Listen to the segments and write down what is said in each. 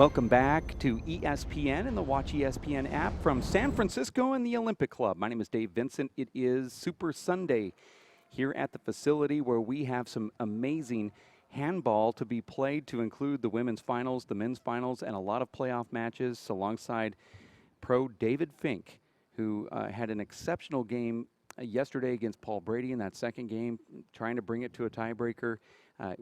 Welcome back to ESPN and the Watch ESPN app from San Francisco and the Olympic Club. My name is Dave Vincent. It is Super Sunday here at the facility where we have some amazing handball to be played, to include the women's finals, the men's finals, and a lot of playoff matches alongside pro David Fink, who had an exceptional game yesterday against Paul Brady in that second game, trying to bring it to a tiebreaker.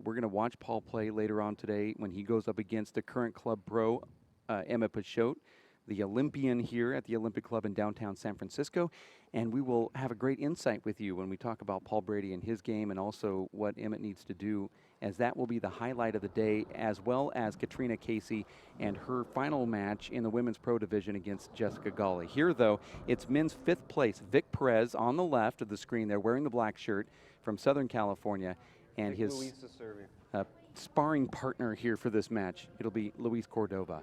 We're going to watch Paul play later on today when he goes up against the current club pro, Emmett Peixoto, the Olympian here at the Olympic Club in downtown San Francisco. And we will have a great insight with you when we talk about Paul Brady and his game, and also what Emmett needs to do, as that will be the highlight of the day, as well as Catriona Casey and her final match in the women's pro division against Jessica Gawley. Here, though, it's men's fifth place. Vic Perez on the left of the screen there, wearing the black shirt, from Southern California. And his sparring partner here for this match, it'll be Luis Cordova,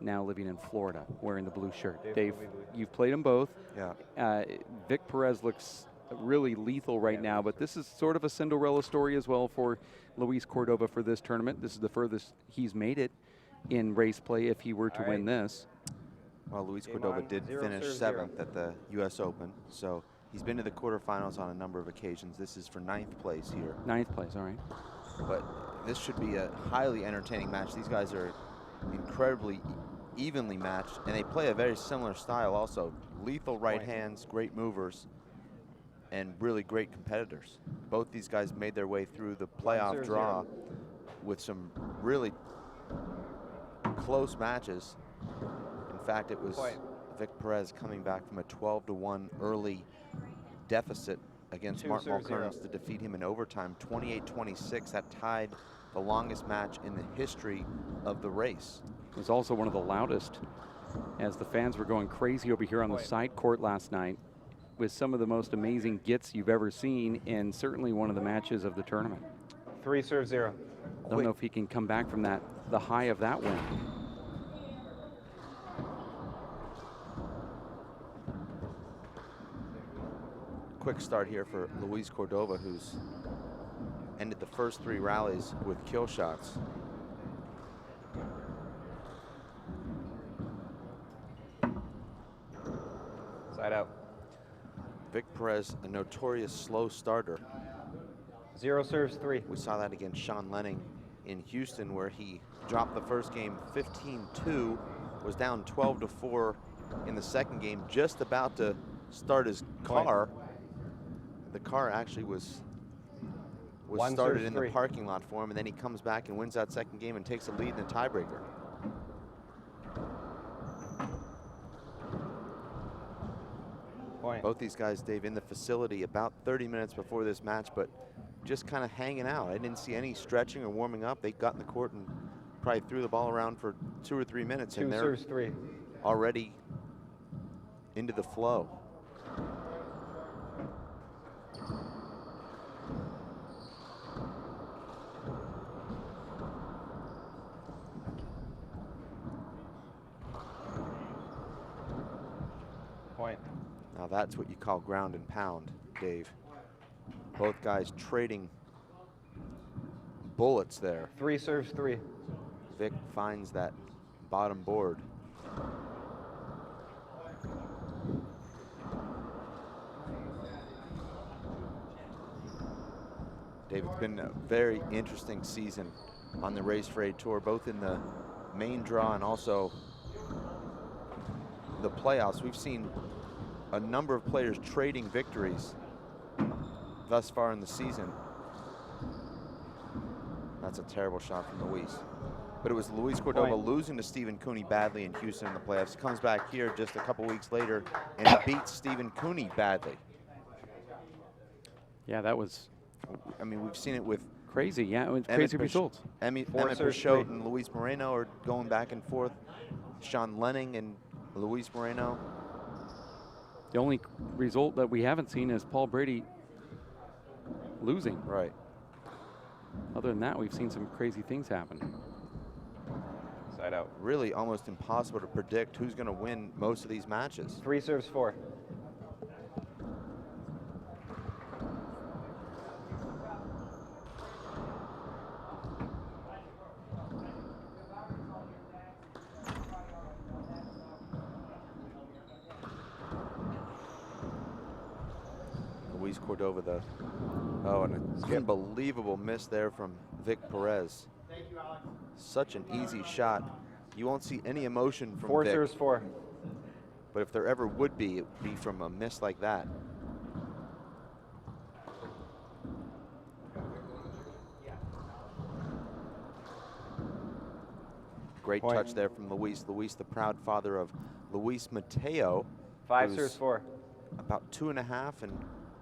now living in Florida, wearing the blue shirt. Dave, you've played them both. Yeah. Vic Perez looks really lethal right now, but this is sort of a Cinderella story as well for Luis Cordova for this tournament. This is the furthest he's made it in race play if he were to win this. Well, Luis Cordova did finish 7th at the U.S. Open, so he's been to the quarterfinals on a number of occasions. This is for 9th place here. 9th place, all right. But this should be a highly entertaining match. These guys are incredibly evenly matched, and they play a very similar style also. Lethal right hands, great movers, and really great competitors. Both these guys made their way through the playoff draw with some really close matches. In fact, it was Vic Perez coming back from a 12-1 early deficit against Martin Mulkerns to defeat him in overtime, 28-26. That tied the longest match in the history of the race. It was also one of the loudest, as the fans were going crazy over here on the side court last night, with some of the most amazing gets you've ever seen, and certainly one of the matches of the tournament. 3-0. Don't know if he can come back from that, the high of that win. Quick start here for Luis Cordova, who's ended the first 3 rallies with kill shots. Side out. Vic Perez, a notorious slow starter. 0 serves 3. We saw that against Sean Lenning in Houston, where he dropped the first game 15-2, was down 12-4 in the second game, just about to start his car. The car actually was started in the parking lot for him, and then he comes back and wins that second game and takes a lead in the tiebreaker. Both these guys, Dave, in the facility about 30 minutes before this match, but just kind of hanging out. I didn't see any stretching or warming up. They got in the court and probably threw the ball around for 2 or 3 minutes, and they're already into the flow. Now that's what you call ground and pound, Dave. Both guys trading bullets there. 3 serves 3. Vic finds that bottom board. Dave, it's been a very interesting season on the Race Freight Tour, both in the main draw and also the playoffs. We've seen a number of players trading victories thus far in the season. That's a terrible shot from Luis. But it was Luis Cordova losing to Stephen Cooney badly in Houston in the playoffs. Comes back here just a couple weeks later and beats Stephen Cooney badly. Yeah, that was, I mean, we've seen it with crazy. Yeah, it was crazy results. Emmett Peixoto and Luis Moreno are going back and forth. Sean Lenning and Luis Moreno. The only result that we haven't seen is Paul Brady losing. Right. Other than that, we've seen some crazy things happen. Side out. Really almost impossible to predict who's going to win most of these matches. 3 serves 4. Luis Cordova, the an unbelievable miss there from Vic Perez. Such an easy shot. You won't see any emotion from 4 Vic. serves 4. But if there ever would be, it would be from a miss like that. Great Point. touch there from Luis. Luis, the proud father of Luis Mateo. 5 who's serves 4. About 2.5, and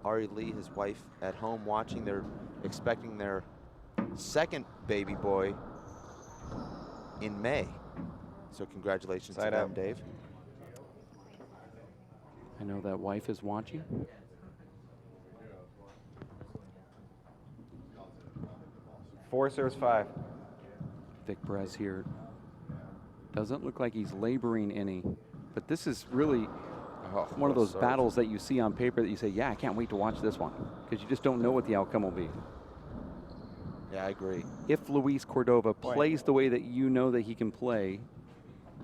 Ari Lee, his wife, at home watching. They're expecting their second baby boy in May. So congratulations Side to them, out. Dave. I know that wife is watching. 4 serves 5. Vic Perez here. Doesn't look like he's laboring any, but this is really one of those serve. battles that you see on paper that you say, yeah, I can't wait to watch this one, because you just don't know what the outcome will be. Yeah, I agree. If Luis Cordova plays the way that you know that he can play,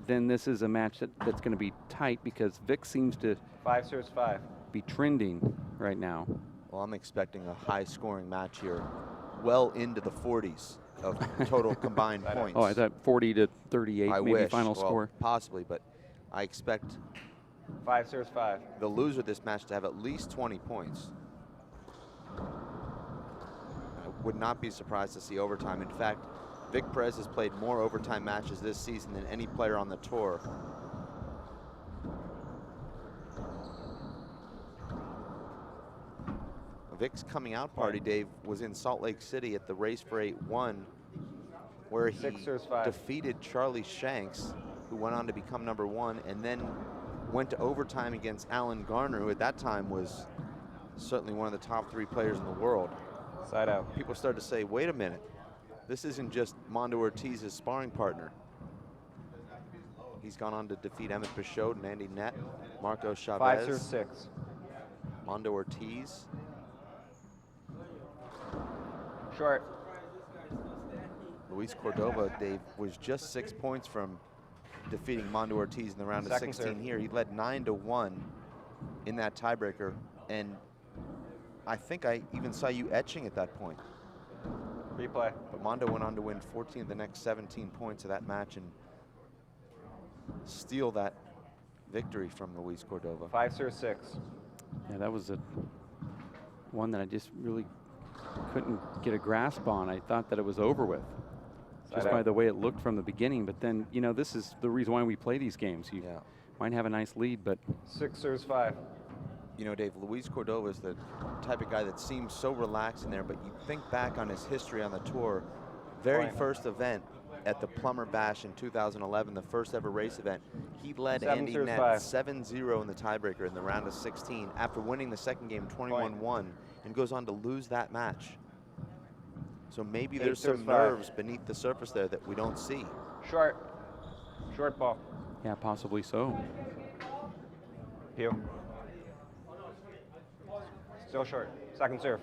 then this is a match that's going to be tight, because Vic seems to 5 serves 5. be trending right now. Well, I'm expecting a high-scoring match here, well into the 40s of total combined points. Oh, I thought 40 to 38, I maybe wish. final Well, score. possibly, but I expect 5 serves 5. the loser of this match to have at least 20 points. I would not be surprised to see overtime. In fact, Vic Perez has played more overtime matches this season than any player on the tour. Vic's coming out party, Dave, was in Salt Lake City at the Race for 8-1, where he 6 serves 5. defeated Charlie Shanks, who went on to become #1, and then went to overtime against Alan Garner, who at that time was certainly one of the top 3 players in the world. Side out. People started to say, wait a minute, this isn't just Mondo Ortiz's sparring partner. He's gone on to defeat Emmett Peixoto and Andy Nett, Marco 5 serves Chavez, 6. Mondo Ortiz. Short. Luis Cordova, Dave, was just 6 points from defeating Mondo Ortiz in the round of Second 16 serve. here. He led 9-1 in that tiebreaker, and I think I even saw you etching at that point. Replay. But Mondo went on to win 14 of the next 17 points of that match and steal that victory from Luis Cordova. 5 serves 6. Yeah, that was one that I just really couldn't get a grasp on. I thought that it was over with, just Side by out. the way it looked from the beginning. But then, you know, this is the reason why we play these games. You Yeah. might have a nice lead, but 6 serves 5. You know, Dave, Luis Cordova is the type of guy that seems so relaxed in there, but you think back on his history on the tour, very Point. first event at the Plumber Bash in 2011, the first ever race event, he led 7 Andy serves Nett 5. 7-0 in the tiebreaker in the round of 16 after winning the second game 21-1 and goes on to lose that match. So maybe 8 there's some serves 5. nerves beneath the surface there that we don't see. Short. Short ball. yeah, possibly so. Pew. Still short. Second serve.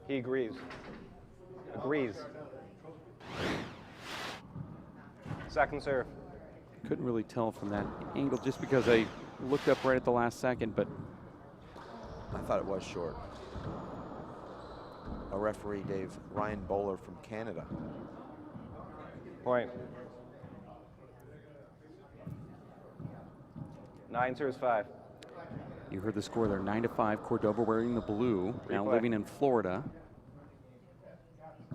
He agrees. Agrees. Second serve. Couldn't really tell from that angle just because I looked up right at the last second, but I thought it was short. A referee, Dave, Ryan Bowler from Canada. Point. 9 serves 5. you heard the score there, 9-5. Cordova wearing the blue, now Replay. living in Florida.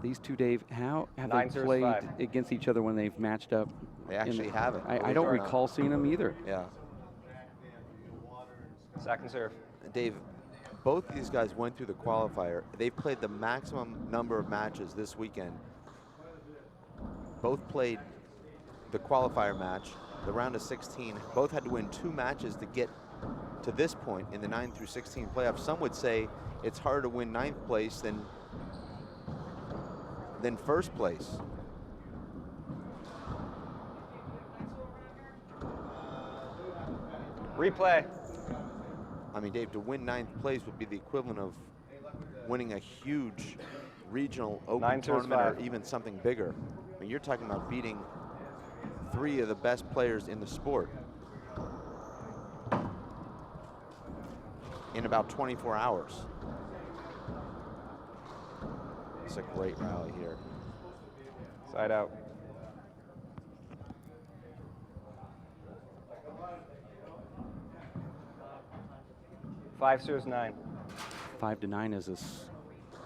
These two, Dave, how have 9 they serves played 5. against each other when they've matched up? They actually haven't. I don't recall seeing them either. Yeah. Second serve. Dave, both these guys went through the qualifier. They've played the maximum number of matches this weekend. Both played the qualifier match, the round of 16. Both had to win 2 matches to get to this point in the 9 through 16 playoffs. Some would say it's harder to win 9th place than first place. Replay. I mean, Dave, to win 9th place would be the equivalent of winning a huge regional open 9 serves tournament or 5. even something bigger. I mean, you're talking about beating 3 of the best players in the sport. in about 24 hours. It's a great rally here. Side out. Five serves 9. 5-9 as a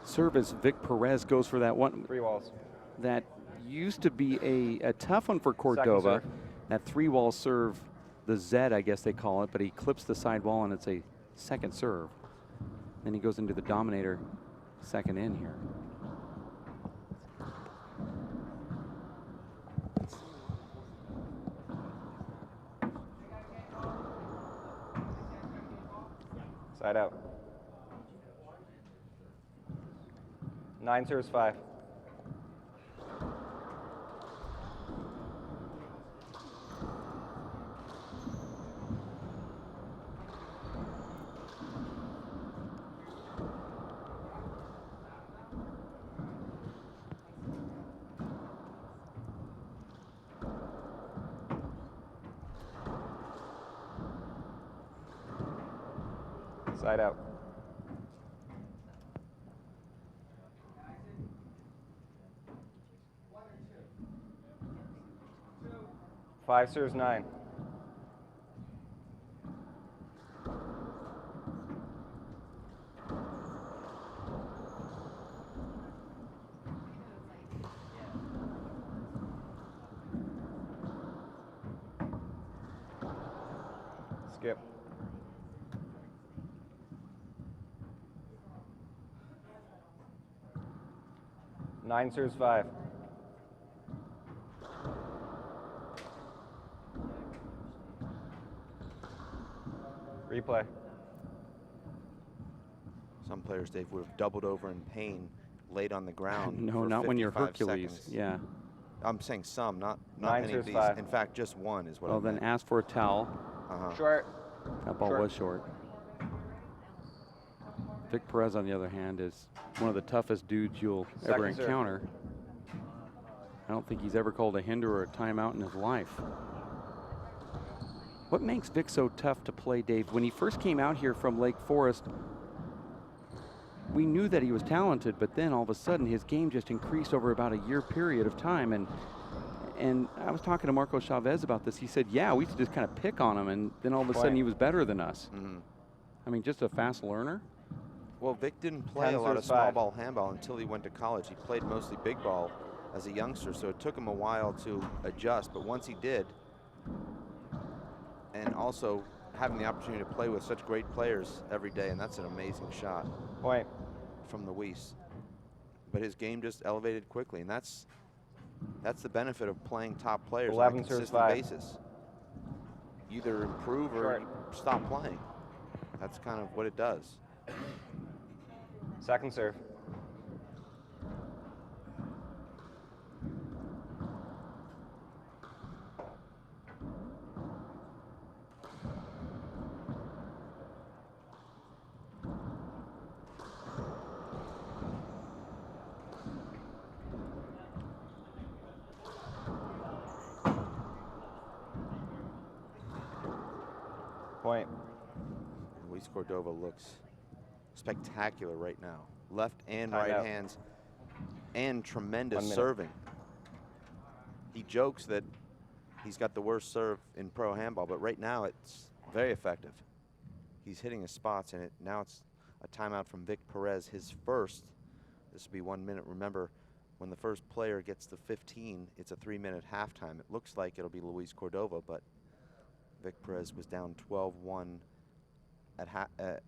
serve as Vic Perez goes for that one. 3 walls. That used to be a tough one for Second Cordova. serve. That 3-wall serve, the Z, I guess they call it, but he clips the side wall and it's a second serve. Then he goes into the dominator, second in here. Side out. 9 serves 5. Side out. Five serves 9. Skip. Nine serves 5. Replay. Some players, Dave, would have doubled over in pain, laid on the ground. No, for not when you're 55 Hercules. seconds. Yeah. I'm saying some, not 9 many of serves these. 5. In fact, just one is what Well, I then meant. ask for a towel. Short. That ball Short. was short. Vic Perez, on the other hand, is one of the toughest dudes you'll ever Second serve. encounter. I don't think he's ever called a hinder or a timeout in his life. What makes Vic so tough to play, Dave? When he first came out here from Lake Forest, we knew that he was talented, but then all of a sudden his game just increased over about a year period of time. And I was talking to Marco Chavez about this. He said, yeah, we used to just kind of pick on him, and then all of a sudden he was better than us. I mean, just a fast learner. Well, Vic didn't play 10 a lot of serves small 5. ball handball until he went to college. He played mostly big ball as a youngster, so it took him a while to adjust. But once he did, and also having the opportunity to play with such great players every day, and that's an amazing shot Point. from the Weiss. But his game just elevated quickly, and that's the benefit of playing top players on a 11 serves consistent 5. basis. Either improve or Short. you stop playing. That's kind of what it does. Second serve. Point. Luis Cordova looks spectacular right now. Left and Timeout. right hands, and tremendous 1 minute. serving. He jokes that he's got the worst serve in pro handball, but right now it's very effective. He's hitting his spots, and now it's a timeout from Vic Perez, his first. This will be 1 minute. Remember, when the first player gets to 15, it's a 3-minute halftime. It looks like it'll be Luis Cordova, but Vic Perez was down 12-1 at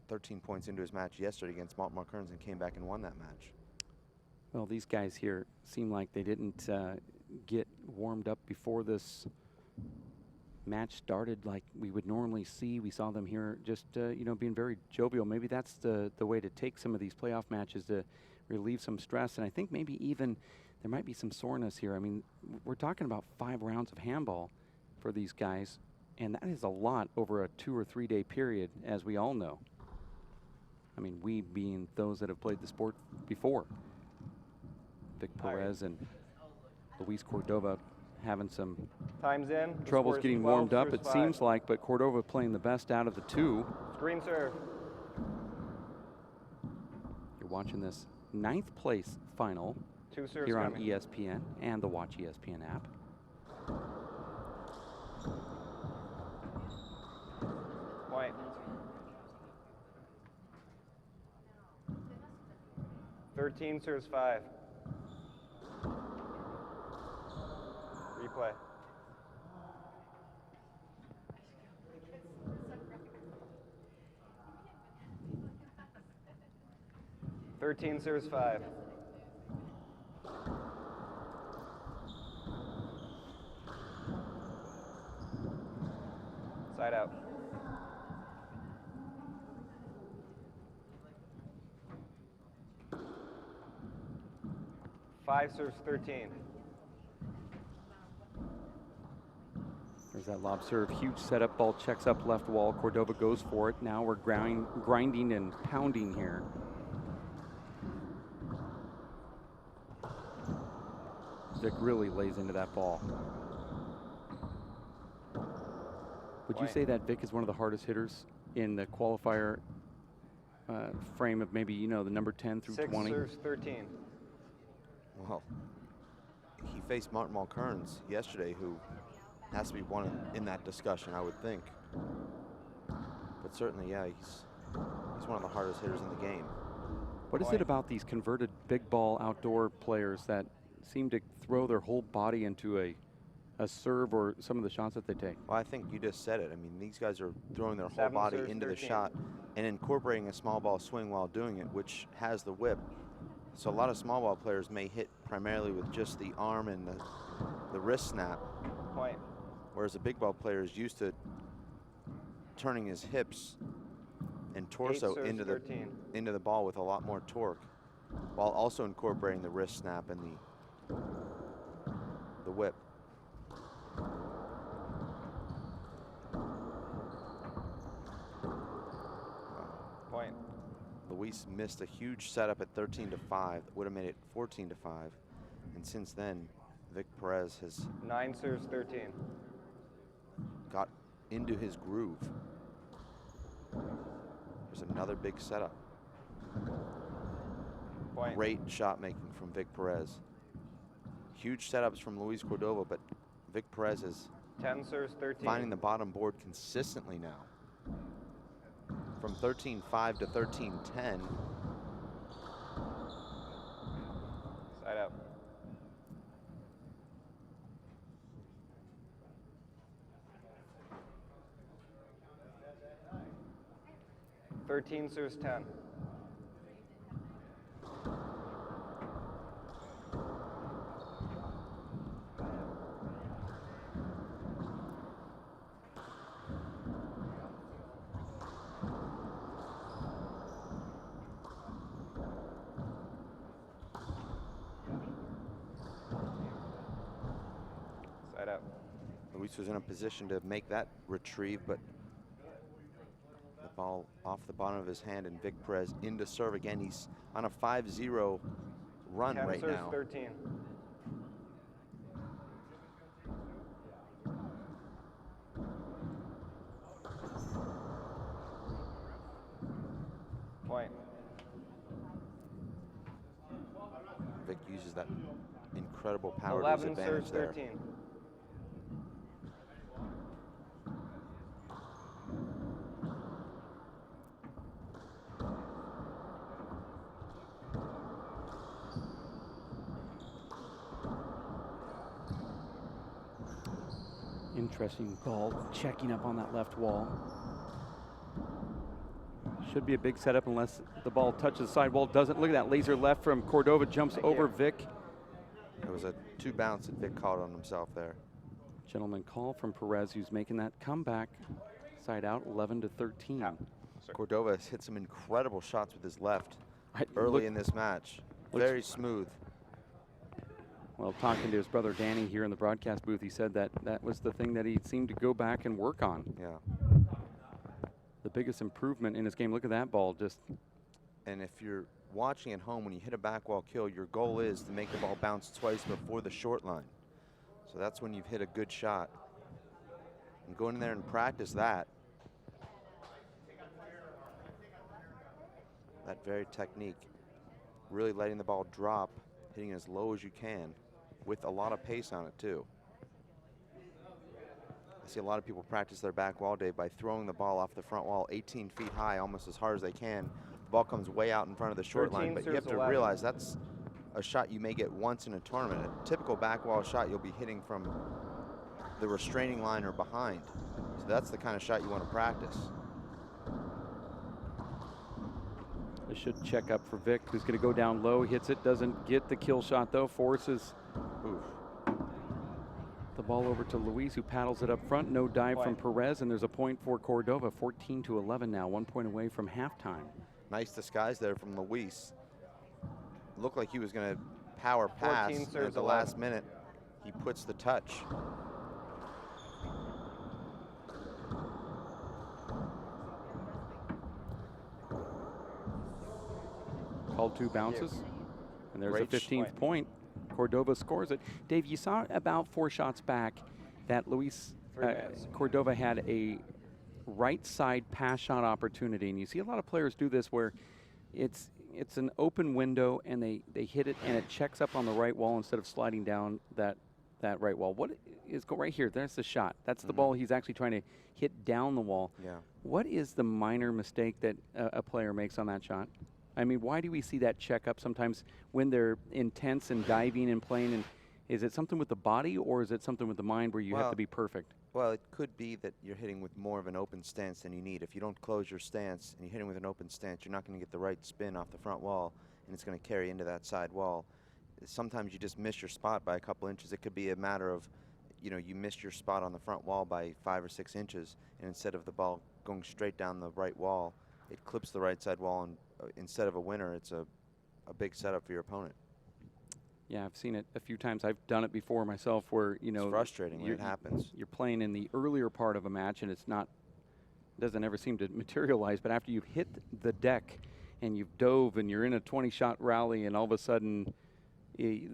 13 points into his match yesterday against Baltimore Kearns and came back and won that match. Well, these guys here seem like they didn't get warmed up before this match started like we would normally see. We saw them here just, you know, being very jovial. Maybe that's the way to take some of these playoff matches, to relieve some stress. And I think maybe even there might be some soreness here. I mean, we're talking about 5 rounds of handball for these guys, and that is a lot over a 2 or 3 day period, as we all know. I mean, we being those that have played the sport before. Vic Perez and Luis Cordova having some Time's in. The troubles score is getting 12 warmed up, serves it 5. seems like, but Cordova playing the best out of the two. Screen serve. watching this 9th place final Two serves here on coming. ESPN and the Watch ESPN app. Point. 13 serves 5. Replay. Thirteen serves 5. Side out. Five serves 13. There's that lob serve, huge setup, ball checks up left wall. Cordova goes for it. Now we're grinding and pounding here. Vic really lays into that ball. Would you say that Vic is one of the hardest hitters in the qualifier frame of maybe, you know, the number 10 through 20? 6 serves 13. Well, he faced Martin Mulkerns yesterday, who has to be one in that discussion, I would think. But certainly, yeah, he's one of the hardest hitters in the game. What is it about these converted big ball outdoor players that seem to throw their whole body into a serve or some of the shots that they take? Well, I think you just said it. I mean, these guys are throwing their whole 7 body serves into 13. the shot and incorporating a small ball swing while doing it, which has the whip. So a lot of small ball players may hit primarily with just the arm and the wrist snap. Point. Whereas a big ball player is used to turning his hips and torso into the ball with a lot more torque, while also incorporating the wrist snap and the whip. Point. Luis missed a huge setup at 13-5 that would have made it 14-5, and since then, Vic Perez has 9 serves 13. got into his groove. There's another big setup. Point. Great shot making from Vic Perez. Huge setups from Luis Cordova, but Vic Perez is 10 serves 13. finding the bottom board consistently now. From 13-5 to 13-10. Side out. Thirteen serves 10. Side out. Luis was in a position to make that retrieve, but the ball off the bottom of his hand, and Vic Perez into serve again. He's on a 5-0 run 10 right serves now. 13. Point. Vic uses that incredible power to his 11 advantage serves there. 13. Interesting ball checking up on that left wall. Should be a big setup unless the ball touches the side wall. Doesn't. Look at that laser left from Cordova, jumps over Vic. It was a 2 bounce that Vic caught on himself there. Gentleman call from Perez, who's making that comeback. Side out, 11-13. Cordova has hit some incredible shots with his left Look, early in this match. Very smooth. well, talking to his brother Danny here in the broadcast booth, he said that that was the thing that he seemed to go back and work on. Yeah. The biggest improvement in his game. Look at that ball. Just. And if you're watching at home, when you hit a back wall kill, your goal is to make the ball bounce twice before the short line. So that's when you've hit a good shot. And go in there and practice that. That very technique. really letting the ball drop, hitting it as low as you can with a lot of pace on it too. I see a lot of people practice their back wall, Dave, by throwing the ball off the front wall 18 feet high, almost as hard as they can. The ball comes way out in front of the short line, but you have to realize that's a shot you may get once in a tournament. A typical back wall shot you'll be hitting from the restraining line or behind. So that's the kind of shot you want to practice. This should check up for Vic, who's going to go down low, hits it, doesn't get the kill shot though, forces the ball over to Luis, who paddles it up front. No dive from Perez, and there's a point for Cordova. 14-11 now, 1 point away from halftime. Nice disguise there from Luis. Looked like he was going to power pass, and at the last minute, he puts the touch. Called 2 bounces, and there's a 15th point. Cordova scores it. Dave, you saw about 4 shots back that Cordova had a right side pass shot opportunity, and you see a lot of players do this where it's an open window and they hit it and it checks up on the right wall instead of sliding down that right wall. What is right here? There's the shot. That's the ball he's actually trying to hit down the wall. Yeah. What is the minor mistake that a player makes on that shot? I mean, why do we see that check up sometimes when they're intense and diving and playing? And is it something with the body, or is it something with the mind where you have to be perfect? Well, it could be that you're hitting with more of an open stance than you need. If you don't close your stance and you're hitting with an open stance, you're not going to get the right spin off the front wall, and it's going to carry into that side wall. Sometimes you just miss your spot by a couple inches. It could be a matter of, you missed your spot on the front wall by 5 or 6 inches, and instead of the ball going straight down the right wall, it clips the right side wall, and instead of a winner, it's a big setup for your opponent. Yeah, I've seen it a few times. I've done it before myself where, it's frustrating when it happens. You're playing in the earlier part of a match and doesn't ever seem to materialize, but after you've hit the deck and you've dove and you're in a 20-shot rally and all of a sudden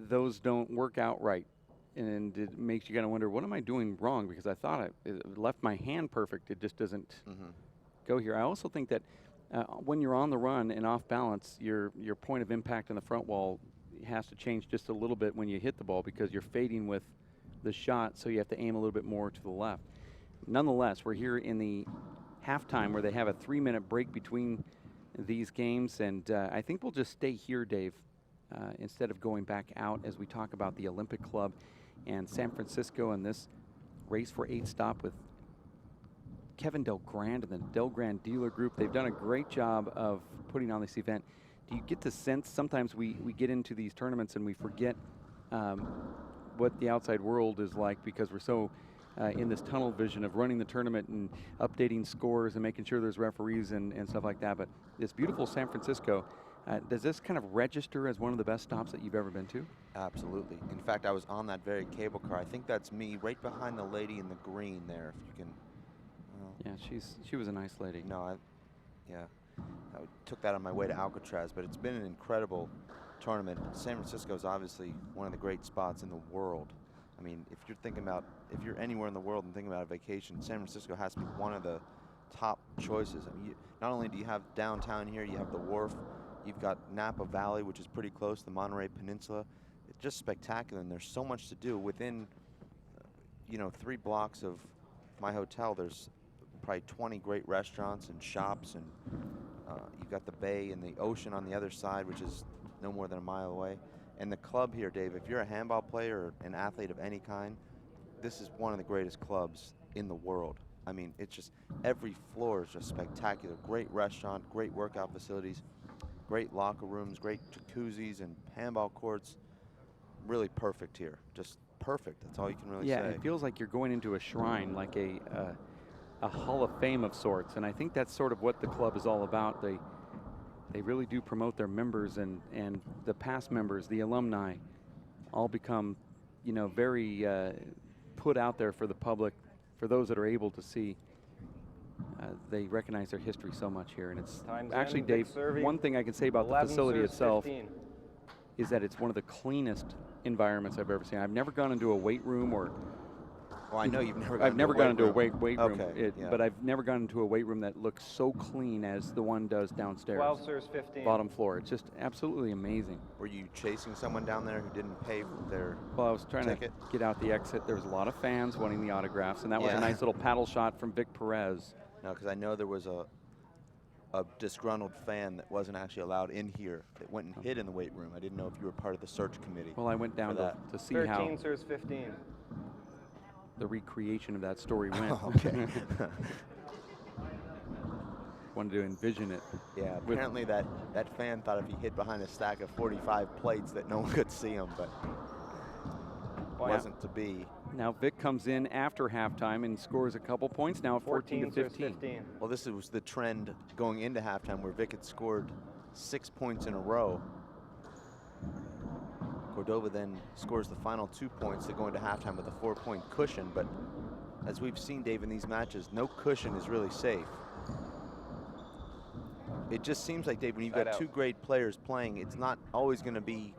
those don't work out right. And it makes you kind of wonder, what am I doing wrong? Because I thought it left my hand perfect. It just doesn't go here. I also think that when you're on the run and off balance, your point of impact on the front wall has to change just a little bit when you hit the ball because you're fading with the shot, so you have to aim a little bit more to the left. Nonetheless, we're here in the halftime where they have a 3-minute break between these games, and I think we'll just stay here, Dave, instead of going back out as we talk about the Olympic Club and San Francisco and this race for 8 stop with Kevin Del Grand and the Del Grand Dealer Group. They've done a great job of putting on this event. Do you get the sense sometimes we get into these tournaments and we forget what the outside world is like because we're so in this tunnel vision of running the tournament and updating scores and making sure there's referees and stuff like that. But this beautiful San Francisco, does this kind of register as one of the best stops that you've ever been to? Absolutely. In fact, I was on that very cable car. I think that's me right behind the lady in the green there, if you can. Yeah, she was a nice lady. No, I took that on my way to Alcatraz, but it's been an incredible tournament. San Francisco is obviously one of the great spots in the world. I mean, if you're anywhere in the world and thinking about a vacation, San Francisco has to be one of the top choices. I mean, not only do you have downtown here, you have the wharf, you've got Napa Valley, which is pretty close, the Monterey Peninsula. It's just spectacular, and there's so much to do. Within, 3 blocks of my hotel, there's probably 20 great restaurants and shops, and you've got the bay and the ocean on the other side, which is no more than a mile away. And the club here, Dave, if you're a handball player or an athlete of any kind, this is one of the greatest clubs in the world. I mean, it's just, every floor is just spectacular. Great restaurant, great workout facilities, great locker rooms, great jacuzzis and handball courts. Really perfect here. Just perfect. That's all you can really say. Yeah, it feels like you're going into a shrine, like a Hall of Fame of sorts, and I think that's sort of what the club is all about. They really do promote their members, and the past members, the alumni, all become, very put out there for the public, for those that are able to see. They recognize their history so much here, and it's actually, Dave, one thing I can say about the facility itself is that it's one of the cleanest environments I've ever seen. I've never gone into a weight room or Well, I know you've never. I've never gone into a room. weight room, Okay, yeah. but I've never gone into a weight room that looks so clean as the one does downstairs. 12 serves 15. Bottom floor. It's just absolutely amazing. Were you chasing someone down there who didn't pay their Well, I was trying ticket? to get out the exit. There was a lot of fans wanting the autographs, and that was Yeah. a nice little paddle shot from Vic Perez. No, because I know there was a disgruntled fan that wasn't actually allowed in here that went and hid in the weight room. I didn't know if you were part of the search committee. Well, I went down for to see 13 how serves 15. the recreation of that story went. Okay. Wanted to envision it. Yeah, apparently that fan thought if he hid behind a stack of 45 plates that no one could see him, but wasn't to be. Now Vic comes in after halftime and scores a couple points. Now 14 to serves 15. 15. Well, this was the trend going into halftime where Vic had scored 6 points in a row. Cordova then scores the final 2 points to go into halftime with a 4-point cushion. But as we've seen, Dave, in these matches, no cushion is really safe. It just seems like, Dave, when you've got 2 great players playing, it's not always going to be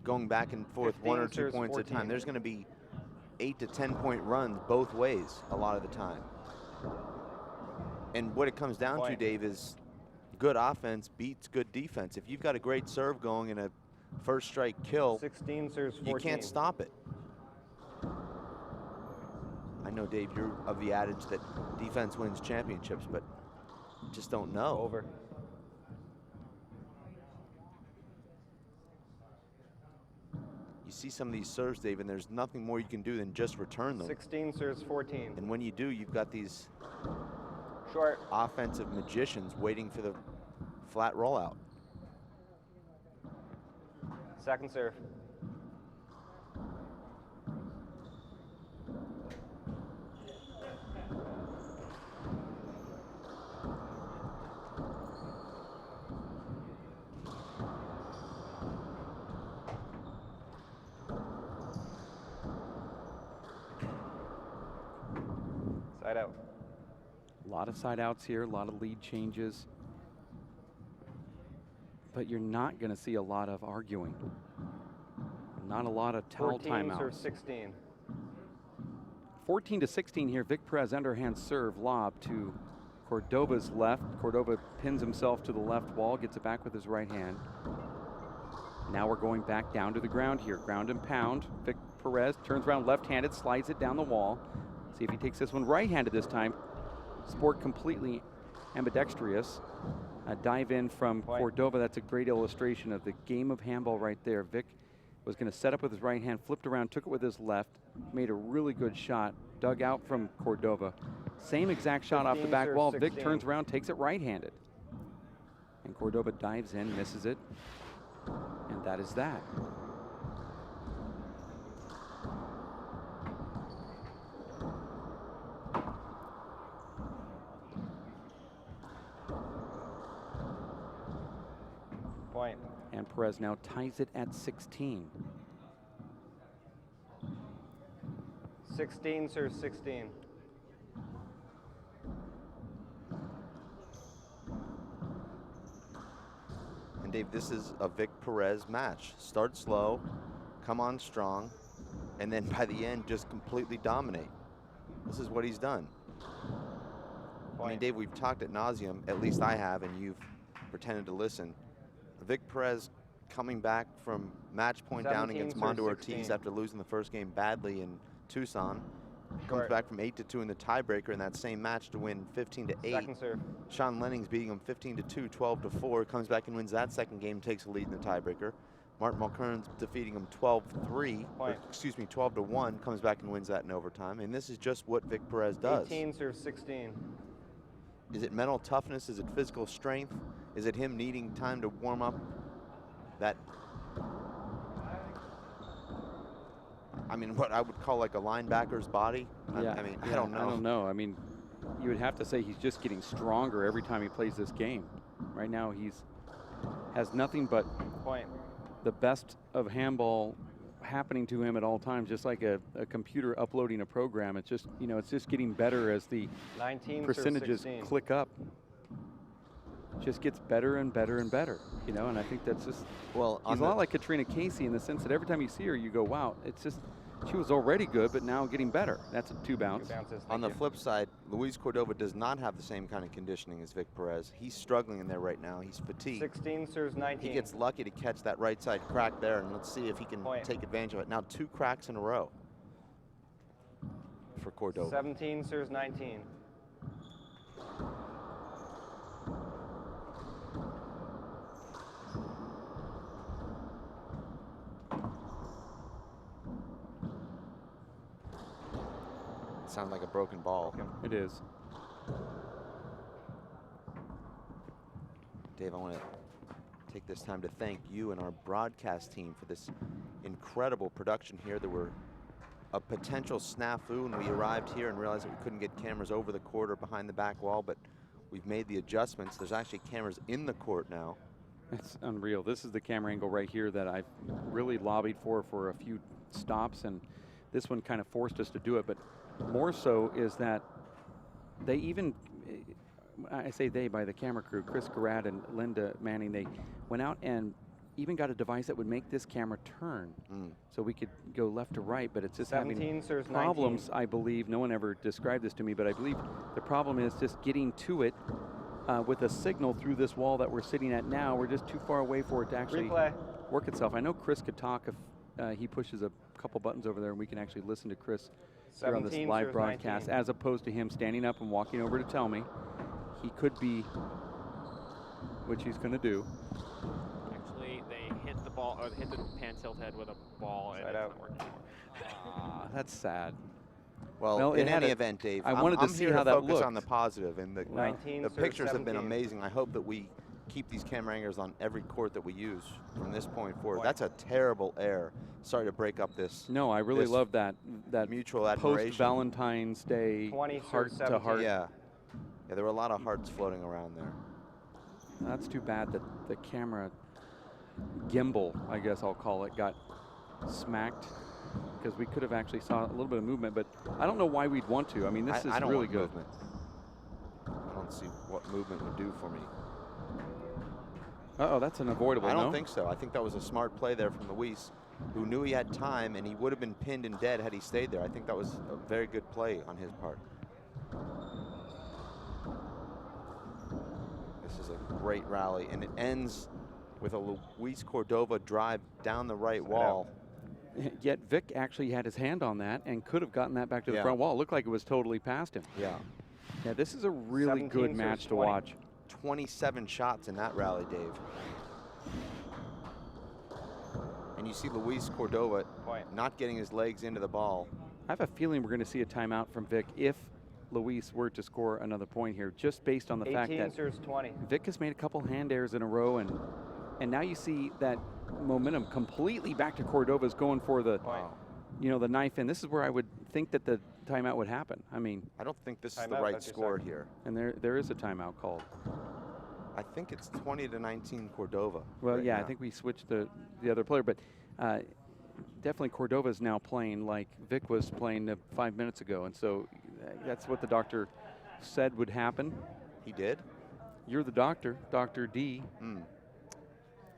going back and forth 1 or 2 points at a time. There's going to be 8 to 10 point runs both ways a lot of the time. And what it comes down to, Dave, is good offense beats good defense. If you've got a great serve going and a first strike kill, 16 serves 14. you can't stop it. I know, Dave, you're of the adage that defense wins championships, but just don't know. Over. You see some of these serves, Dave, and there's nothing more you can do than just return them. 16 serves 14. And when you do, you've got these Short. offensive magicians waiting for the flat rollout. Second serve. Side out. A lot of side outs here, a lot of lead changes. But you're not going to see a lot of arguing. Not a lot of towel 14 serves timeouts. 16. 14 to 16 here. Vic Perez underhand serve lob to Cordova's left. Cordova pins himself to the left wall, gets it back with his right hand. Now we're going back down to the ground here. Ground and pound. Vic Perez turns around left-handed, slides it down the wall. See if he takes this one right-handed this time. Sport completely ambidextrous. A dive in from Cordova. That's a great illustration of the game of handball right there. Vic was going to set up with his right hand, flipped around, took it with his left, made a really good shot, dug out from Cordova. Same exact shot off the back wall. 16. Vic turns around, takes it right-handed. And Cordova dives in, misses it. And that is that. Point. And Perez now ties it at 16. 16 serves 16. And Dave, this is a Vic Perez match. Start slow, come on strong, and then by the end, just completely dominate. This is what he's done. I mean, Dave, we've talked ad nauseum, at least I have, and you've pretended to listen. Vic Perez coming back from match point down 17 against serves Mondo 16. Ortiz after losing the first game badly in Tucson. Comes Short. back from 8-2 in the tiebreaker in that same match to win 15-8. Second serve. Sean Lenning's beating him 15-2, 12-4. Comes back and wins that second game, takes a lead in the tiebreaker. Martin Mulkern's defeating him 12-3, or, excuse me, 12-1. Comes back and wins that in overtime. And this is just what Vic Perez does. 18 serves 16. Is it mental toughness? Is it physical strength? Is it him needing time to warm up? That, I mean, what I would call like a linebacker's body. Yeah, I mean, I don't know. I don't know. I mean, you would have to say he's just getting stronger every time he plays this game. Right now, has nothing but Point. the best of handball happening to him at all times, just like a computer uploading a program. It's just, you know, it's just getting better as the 19 percentages serves 16. click up. Just gets better and better and better, you know, and I think that's just, Well, he's a lot like Catriona Casey in the sense that every time you see her, you go, wow, it's just, She was already good, but now getting better. That's a 2 bounce. 2 bounces. On the thank you. flip side, Luis Cordova does not have the same kind of conditioning as Vic Perez. He's struggling in there right now. He's fatigued. 16 serves 19. He gets lucky to catch that right side crack there, and let's see if he can Point. take advantage of it. Now 2 cracks in a row for Cordova. 17 serves 19. Sounds like a broken ball. It is. Dave, I want to take this time to thank you and our broadcast team for this incredible production here. There were a potential snafu when we arrived here and realized that we couldn't get cameras over the court or behind the back wall, but we've made the adjustments. There's actually cameras in the court now. It's unreal. This is the camera angle right here that I've really lobbied for a few stops, and this one kind of forced us to do it. But more so is that they even, I say they by the camera crew, Chris Garrett and Linda Manning, they went out and even got a device that would make this camera turn so we could go left to right, but it's just 17 having serves problems, 19. I believe. No one ever described this to me, but I believe the problem is just getting to it with a signal through this wall that we're sitting at now. We're just too far away for it to actually Replay. work itself. I know Chris could talk if he pushes a couple buttons over there, and we can actually listen to Chris here on this 17 live serves broadcast, 19. as opposed to him standing up and walking over to tell me. He could be, which he's going to do. Actually, they hit the ball, or they hit the pan tilt head with a ball, and Side it's out. not working anymore. That's sad. Well, it in had any a- event, Dave, I wanted to I'm see here how to that focus on the looked. positive, and the 19 serves pictures have been 17. amazing. I hope that we keep these camera angles on every court that we use from this point forward. Point. That's a terrible error. Sorry to break up this. No, I really This love that mutual admiration. post-Valentine's Day 20 heart serves to 17. heart. Yeah, there were a lot of hearts floating around there. That's too bad that the camera gimbal, I guess I'll call it, got smacked, because we could have actually saw a little bit of movement, but I don't know why we'd want to. I mean, this I is don't really want good. movement. I don't see what movement would do for me. Uh-oh, that's an avoidable, I don't no? think so. I think that was a smart play there from Luis, who knew he had time, and he would have been pinned and dead had he stayed there. I think that was a very good play on his part. This is a great rally, and it ends with a Luis Cordova drive down the right wall. Yet Vic actually had his hand on that and could have gotten that back to the Yeah. front wall. It looked like it was totally past him. Yeah. Yeah, this is a really 17 good serves match to 20. watch. 27 shots in that rally, Dave. And you see Luis Cordova Point. not getting his legs into the ball. I have a feeling we're going to see a timeout from Vic if Luis were to score another point here, just based on the fact 18 that serves 20. Vic has made a couple hand errors in a row, and now you see that momentum completely back to Cordova's going for the, Point. the knife in. This is where I would think that the timeout would happen. I mean, I don't think this is the Timeout, right 50 score seconds. here. and there is a timeout called. I think it's 20-19 Cordova. Well, right yeah, I now. think we switched the other player, but definitely Cordova is now playing like Vic was playing 5 minutes ago, and so that's what the doctor said would happen. He did? You're the doctor, Dr. D. Hmm.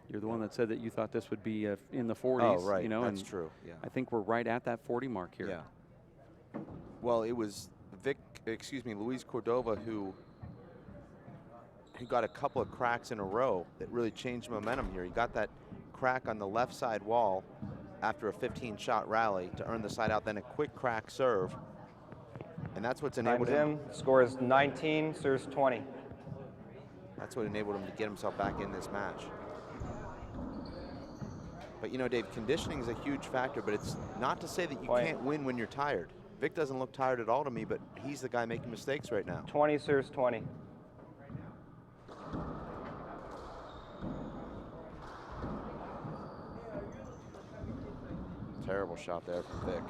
You're the one that said that you thought this would be in the 40s. Oh, right. and That's true. Yeah. I think we're right at that 40 mark here. Yeah. Well, it was Luis Cordova who got a couple of cracks in a row that really changed momentum here. He got that crack on the left side wall after a 15-shot rally to earn the side out, then a quick crack serve. And that's what's enabled Time's him. in. Score is 19 serves 20. That's what enabled him to get himself back in this match. But Dave, conditioning is a huge factor, but it's not to say that you Point. can't win when you're tired. Vic doesn't look tired at all to me, but he's the guy making mistakes right now. 20 serves 20. Terrible shot there from Vic.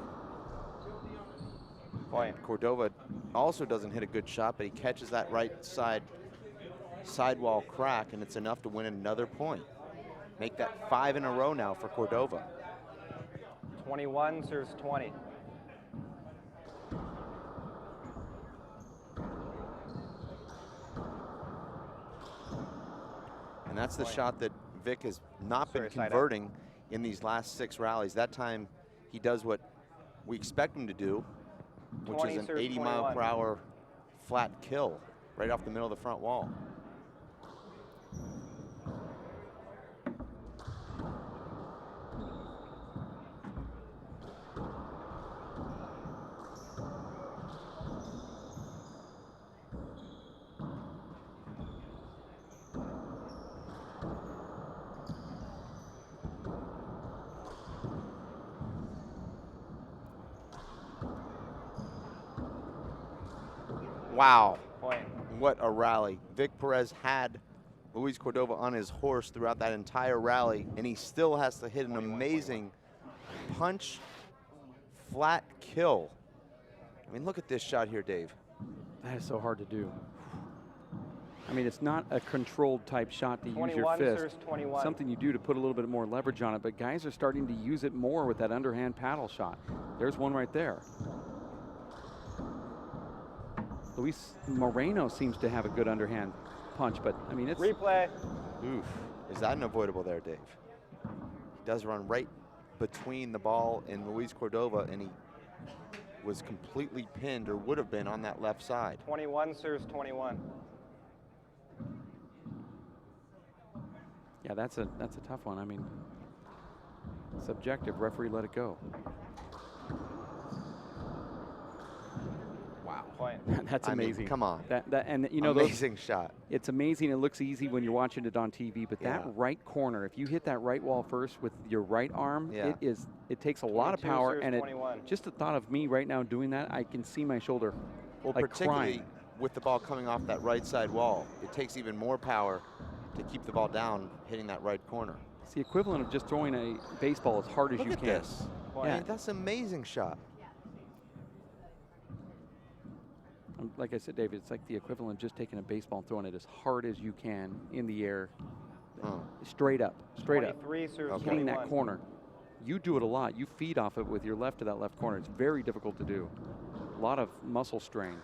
Point. Cordova also doesn't hit a good shot, but he catches that right side sidewall crack, and it's enough to win another point. Make that 5 in a row now for Cordova. 21 serves 20. And that's the Point. shot that Vic has not been Sorry, side out. converting in these last 6 rallies. That time he does what we expect him to do, which 20 is an serves 80 21. mile per hour flat kill right off the middle of the front wall. Wow, Point. what a rally. Vic Perez had Luis Cordova on his horse throughout that entire rally, and he still has to hit an amazing punch flat kill. I mean, look at this shot here, Dave. That is so hard to do. I mean, it's not a controlled type shot to use your 21 fist. serves 21. Something you do to put a little bit more leverage on it, but guys are starting to use it more with that underhand paddle shot. There's one right there. Luis Moreno seems to have a good underhand punch, but I mean, it's... Replay. Oof. Is that unavoidable there, Dave? He does run right between the ball and Luis Cordova, and he was completely pinned, or would have been, on that left side. 21 serves 21. Yeah, that's a tough one. I mean, subjective. Referee let it go. Wow. Point. That's I mean, amazing. come on. And you know, those, Amazing shot. it's amazing. It looks easy when you're watching it on TV, but that Yeah. right corner, if you hit that right wall first with your right arm, Yeah. it takes a lot of 22 power, serves and 21. just the thought of me right now doing that, I can see my shoulder Well, like particularly crying. with the ball coming off that right side wall, it takes even more power to keep the ball down, hitting that right corner. It's the equivalent of just throwing a baseball as hard as Look you at can. this. Point. I mean, that's an amazing shot. Like I said, David, it's like the equivalent of just taking a baseball and throwing it as hard as you can in the air, Oh. straight up, straight up. 23 serves Okay. Hitting 21. that corner. You do it a lot. You feed off it with your left to that left corner. It's very difficult to do. A lot of muscle strain.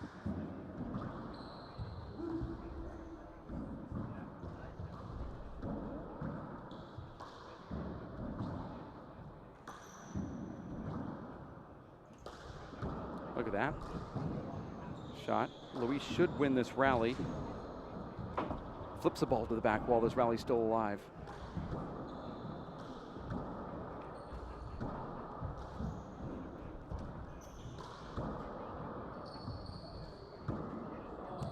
Look at that shot. Luis should win this rally. Flips the ball to the back wall. This rally's still alive.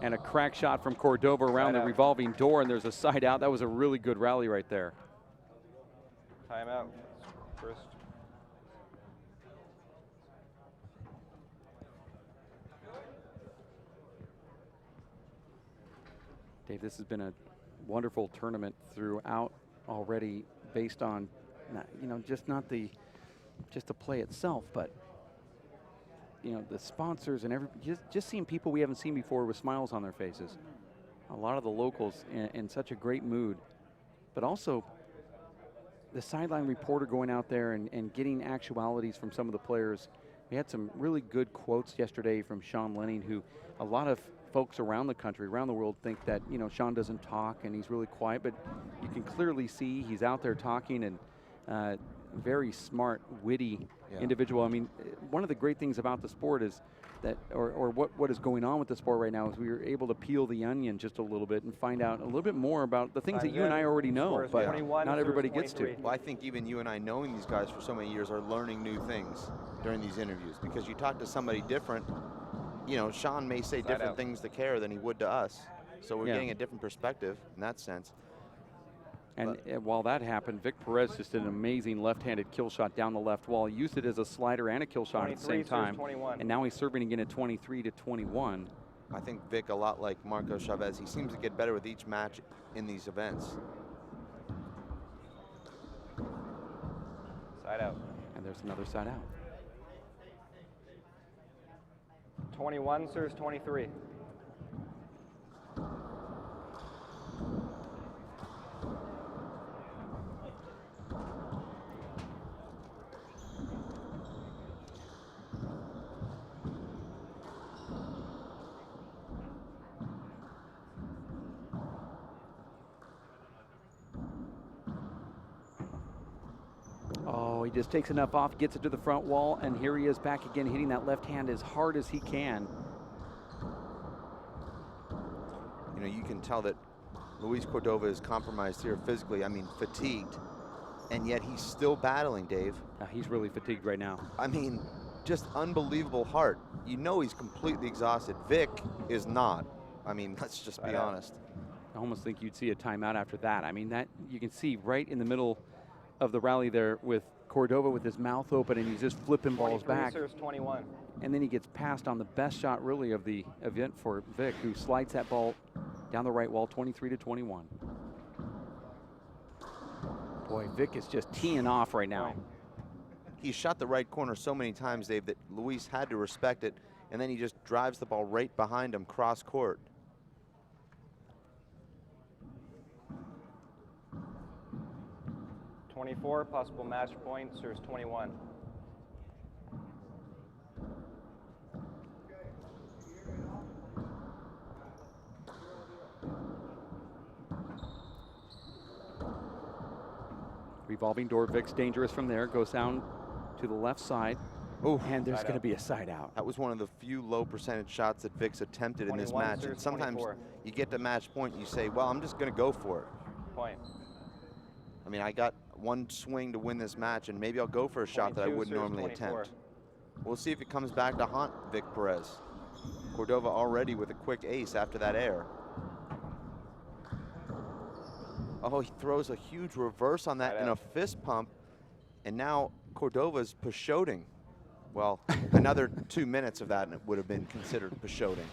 And a crack shot from Cordova around Side the out. revolving door, and there's a side out. That was a really good rally right there. Timeout. First. Dave, this has been a wonderful tournament throughout already, based on, you know, just the play itself, but you know, the sponsors and just seeing people we haven't seen before with smiles on their faces. A lot of the locals in such a great mood, but also the sideline reporter going out there and getting actualities from some of the players. We had some really good quotes yesterday from Sean Lenning, who a lot of folks around the country, around the world, think that, you know, Sean doesn't talk and he's really quiet, but you can clearly see he's out there talking, and very smart, witty individual. I mean, one of the great things about the sport is that, or what is going on with the sport right now, is we are able to peel the onion just a little bit and find out a little bit more about the things that you and I already know, Scores but 21, not everybody serves gets to. 23. Well, I think even you and I, knowing these guys for so many years, are learning new things during these interviews, because you talk to somebody different. You know, Sean may say different out. things to Care than he would to us, so we're Yeah. getting a different perspective in that sense. And while that happened, Vic Perez just did an amazing left-handed kill shot down the left wall. He used it as a slider and a kill shot at the 23 same serves time. 21. And now he's serving again at 23-21. I think Vic, a lot like Marco Chavez, he seems to get better with each match in these events. Side out. And there's another side out. 21 serves 23. Oh, he just takes enough off, gets it to the front wall, and here he is back again, hitting that left hand as hard as he can. You know, you can tell that Luis Cordova is compromised here physically. I mean, fatigued, and yet he's still battling, Dave. He's really fatigued right now. I mean, just unbelievable heart. You know he's completely exhausted. Vic is not. I mean, let's just be honest. I almost think you'd see a timeout after that. I mean, that you can see right in the middle of the rally there with Cordova with his mouth open, and he's just flipping balls back. Serves 21. And then he gets passed on the best shot really of the event for Vic, who slides that ball down the right wall, 23-21. Boy, Vic is just teeing off right now. He shot the right corner so many times, Dave, that Luis had to respect it, and then he just drives the ball right behind him cross court. .24, possible match point, serves 21. Revolving door, Vic's dangerous from there, goes down to the left side. Oh, and there's going to be a side out. That was one of the few low percentage shots that Vic's attempted in this match. And sometimes 24. You get to match point and you say, well, I'm just going to go for it. Point. I mean, I got one swing to win this match, and maybe I'll go for a shot that I wouldn't normally 24. attempt. We'll see if it comes back to haunt Vic Perez. Cordova already with a quick ace after that air. Oh, he throws a huge reverse on that in a fist pump, and now Cordova's Peixoting. Well, another 2 minutes of that and it would have been considered Peixoting.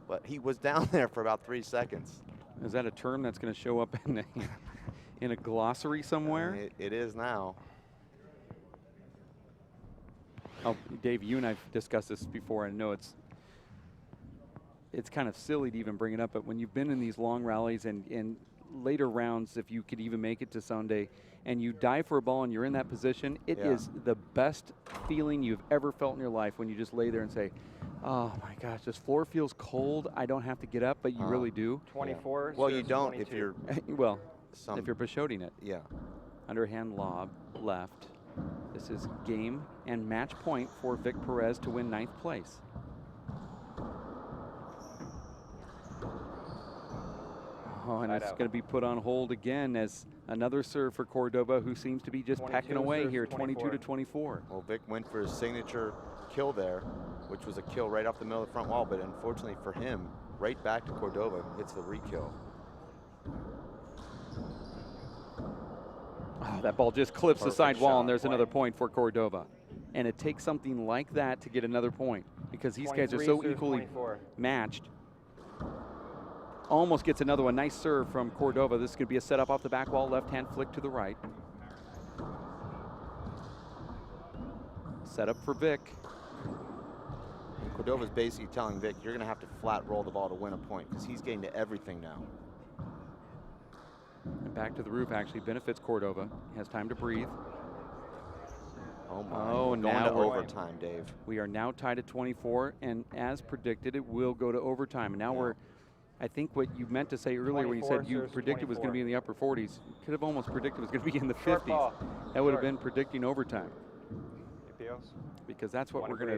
But he was down there for about 3 seconds. Is that a term that's going to show up in a glossary somewhere? It is now. Oh, Dave, you and I've discussed this before. I know it's kind of silly to even bring it up, but when you've been in these long rallies and later rounds, if you could even make it to Sunday, and you dive for a ball and you're in that position, it is the best feeling you've ever felt in your life when you just lay there and say, oh my gosh, this floor feels cold. I don't have to get up, but you really do. 24. Well, you don't 22. if you're well, if you're Peixoting it. Yeah. Underhand lob, left. This is game and match point for Vic Perez to win 9th place. Oh, and it's going to be put on hold again as another serve for Cordova, who seems to be just pecking away here, 22-24. Well, Vic went for his signature kill there, which was a kill right off the middle of the front wall, but unfortunately for him, right back to Cordova, hits the re-kill. Oh, that ball just clips the side wall, and there's another point for Cordova. And it takes something like that to get another point, because these guys are so equally matched. Almost gets another one. Nice serve from Cordova. This could be a setup off the back wall, left-hand flick to the right. Set up for Vic. Cordova's basically telling Vic, you're going to have to flat roll the ball to win a point, because he's getting to everything now. And back to the roof actually benefits Cordova. He has time to breathe. Oh my, oh, going now to overtime, Dave. We are now tied at 24, and as predicted, it will go to overtime. And now I think what you meant to say earlier when you said you predicted was going to be in the upper 40s, could have almost predicted it was going to be in the 50s. That would have been predicting overtime. Because that's what we're going to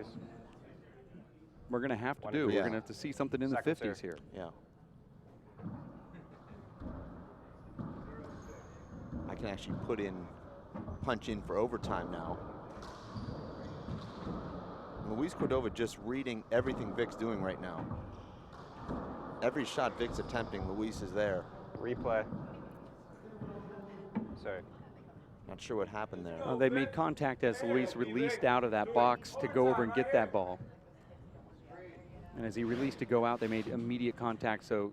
have to do. We're going to have to see something in the 50s here. Yeah. I can actually punch in for overtime now. Luis Cordova just reading everything Vic's doing right now. Every shot Vic's attempting, Luis is there. Replay. Sorry. Not sure what happened there. They made contact as Luis released out of that box to go over and get that ball. And as he released to go out, they made immediate contact, so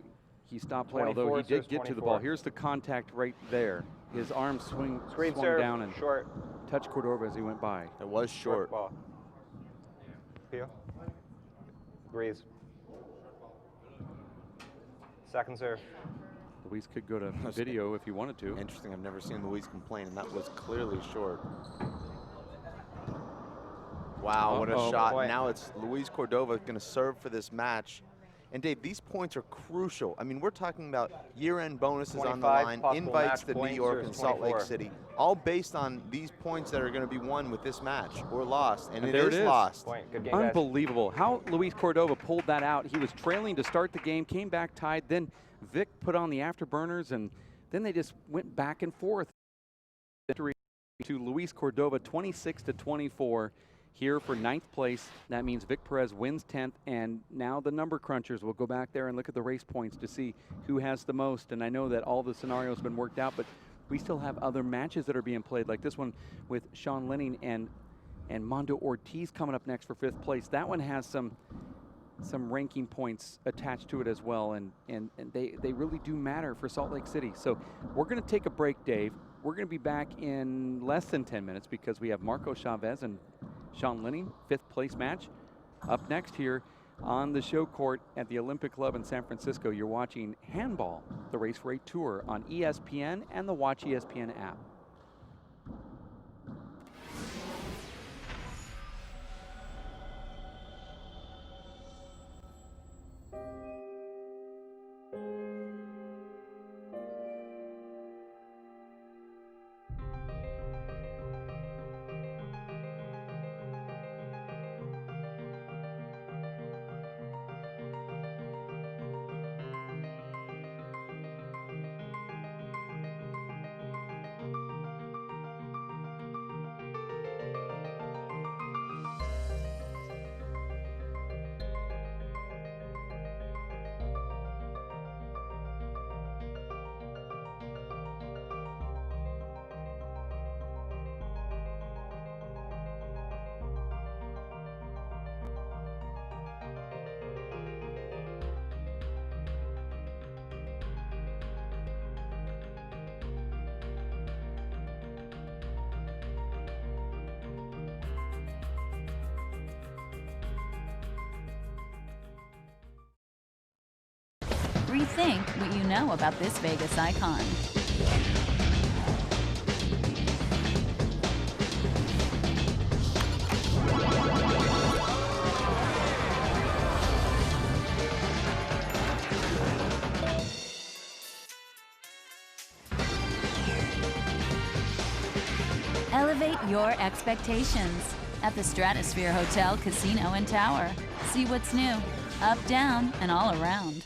he stopped play, although he did get to the ball. Here's the contact right there. His arm swung down and touched Cordova as he went by. It was short. Ball. Peel. Breeze. Second serve. Luis could go to video if he wanted to. Interesting, I've never seen Luis complain, and that was clearly short. Wow, what a shot. Now it's Luis Cordova going to serve for this match. And Dave, these points are crucial. I mean, we're talking about year-end bonuses on the 25 line, possible invites match to New points, York or and Salt Lake 24. City, all based on these points that are going to be won with this match or lost, and there it is. lost. Point. Good game, guys. Unbelievable. How Luis Cordova pulled that out. He was trailing to start the game, came back tied, then Vic put on the afterburners, and then they just went back and forth. Victory to Luis Cordova, 26-24 here for 9th place. That means Vic Perez wins 10th, and now the number crunchers will go back there and look at the race points to see who has the most. And I know that all the scenarios have been worked out, but we still have other matches that are being played, like this one with Sean Lenning and Mondo Ortiz coming up next for 5th place. That one has some ranking points attached to it as well, and they really do matter for Salt Lake City. So we're going to take a break, Dave. We're going to be back in less than 10 minutes because we have Marco Chavez and Sean Lenning, 5th place match. Up next here on the show court at the Olympic Club in San Francisco, you're watching Handball, the Race for 8 Tour on ESPN and the Watch ESPN app. Rethink what you know about this Vegas icon. Elevate your expectations at the Stratosphere Hotel, Casino, and Tower. See what's new, up, down, and all around.